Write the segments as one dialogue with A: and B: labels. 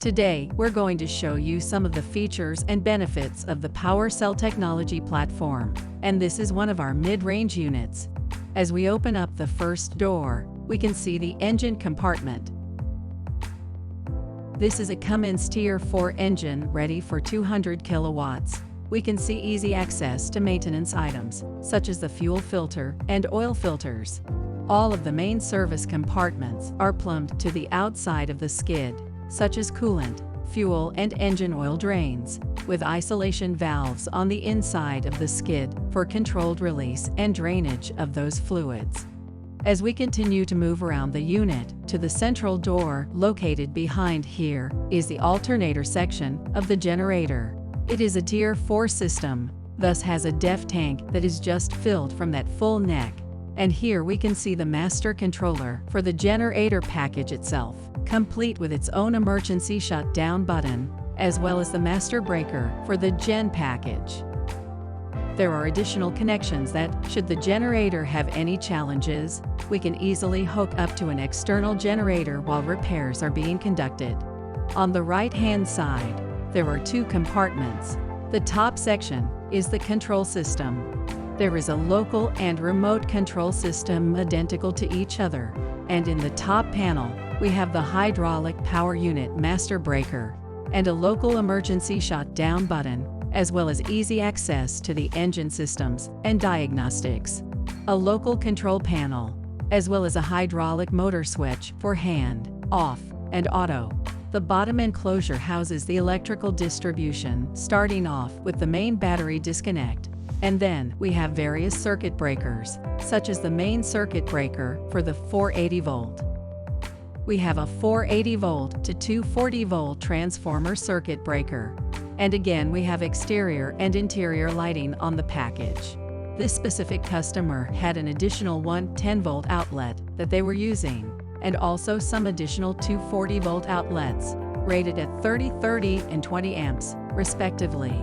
A: Today, we're going to show you some of the features and benefits of the PowerCELL technology platform, and this is one of our mid-range units. As we open up the first door, we can see the engine compartment. This is a Cummins Tier 4 engine ready for 200 kilowatts. We can see easy access to maintenance items, such as the fuel filter and oil filters. All of the main service compartments are plumbed to the outside of the skid, such as coolant, fuel and engine oil drains, with isolation valves on the inside of the skid for controlled release and drainage of those fluids. As we continue to move around the unit to the central door located behind here is the alternator section of the generator. It is a Tier 4 system, thus has a DEF tank that is just filled from that full neck. And here we can see the master controller for the generator package itself, complete with its own emergency shutdown button, as well as the master breaker for the gen package. There are additional connections that, should the generator have any challenges, we can easily hook up to an external generator while repairs are being conducted. On the right-hand side, there are two compartments. The top section is the control system. There is a local and remote control system identical to each other, and in the top panel, we have the hydraulic power unit master breaker and a local emergency shutdown button, as well as easy access to the engine systems and diagnostics, a local control panel, as well as a hydraulic motor switch for hand, off, and auto. The bottom enclosure houses the electrical distribution, starting off with the main battery disconnect. And then we have various circuit breakers, such as the main circuit breaker for the 480 volt. We have a 480 volt to 240 volt transformer circuit breaker. And again, we have exterior and interior lighting on the package. This specific customer had an additional 110 volt outlet that they were using, and also some additional 240 volt outlets, rated at 30, 30, and 20 amps, respectively.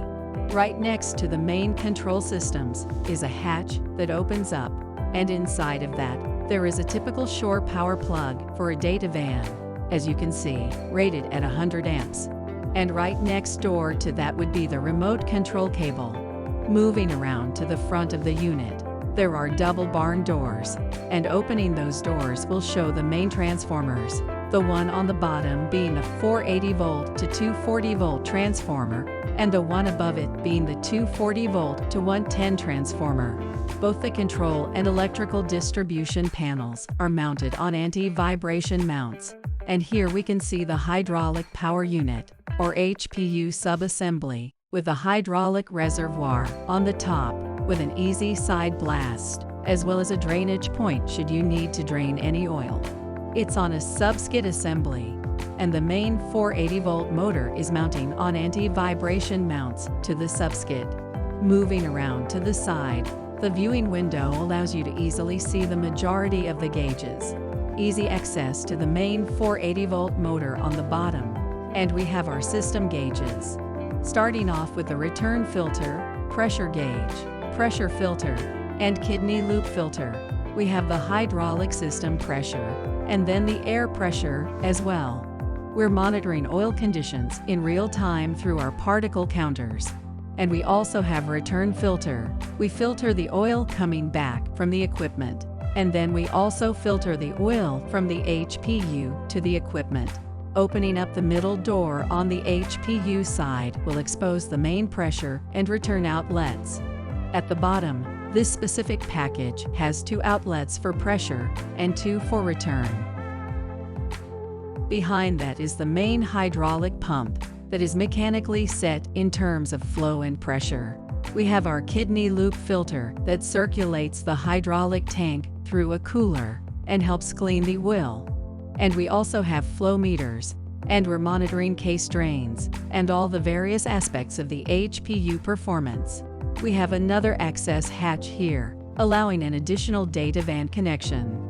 A: Right next to the main control systems is a hatch that opens up, and inside of that, there is a typical shore power plug for a data van, as you can see, rated at 100 amps. And right next door to that would be the remote control cable. Moving around to the front of the unit, there are double barn doors, and opening those doors will show the main transformers, the one on the bottom being a 480 volt to 240 volt transformer, and the one above it being the 240 volt to 110 transformer. Both the control and electrical distribution panels are mounted on anti-vibration mounts. And here we can see the hydraulic power unit, or HPU subassembly, with a hydraulic reservoir on the top, with an easy side blast, as well as a drainage point should you need to drain any oil. It's on a sub-skid assembly, and the main 480 volt motor is mounting on anti-vibration mounts to the subskid. Moving around to the side, the viewing window allows you to easily see the majority of the gauges. Easy access to the main 480 volt motor on the bottom, and we have our system gauges. Starting off with the return filter, pressure gauge, pressure filter, and kidney loop filter. We have the hydraulic system pressure, and then the air pressure as well. We're monitoring oil conditions in real time through our particle counters. And we also have return filter. We filter the oil coming back from the equipment. And then we also filter the oil from the HPU to the equipment. Opening up the middle door on the HPU side will expose the main pressure and return outlets. At the bottom, this specific package has two outlets for pressure and two for return. Behind that is the main hydraulic pump that is mechanically set in terms of flow and pressure. We have our kidney loop filter that circulates the hydraulic tank through a cooler and helps clean the oil. And we also have flow meters, and we're monitoring case drains and all the various aspects of the HPU performance. We have another access hatch here, allowing an additional data van connection.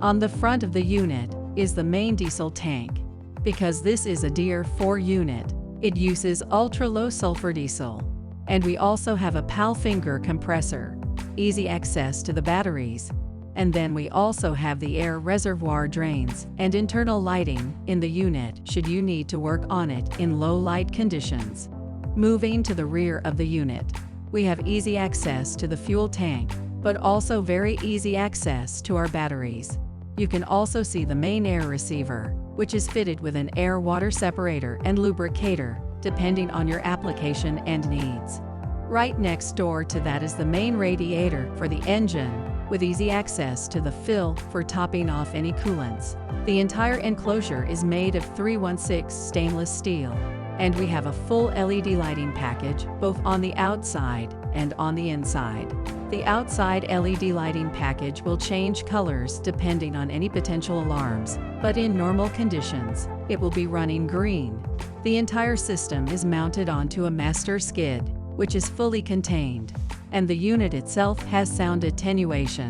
A: On the front of the unit is the main diesel tank. Because this is a Tier 4 unit, it uses ultra-low sulfur diesel. And we also have a PAL finger compressor, easy access to the batteries, And then we also have the air reservoir drains and internal lighting in the unit should you need to work on it in low light conditions. Moving to the rear of the unit, we have easy access to the fuel tank, but also very easy access to our batteries. You can also see the main air receiver, which is fitted with an air-water separator and lubricator, depending on your application and needs. Right next door to that is the main radiator for the engine, with easy access to the fill for topping off any coolants. The entire enclosure is made of 316 stainless steel, and we have a full LED lighting package both on the outside and on the inside. The outside LED lighting package will change colors depending on any potential alarms, but in normal conditions, it will be running green. The entire system is mounted onto a master skid, which is fully contained, and the unit itself has sound attenuation.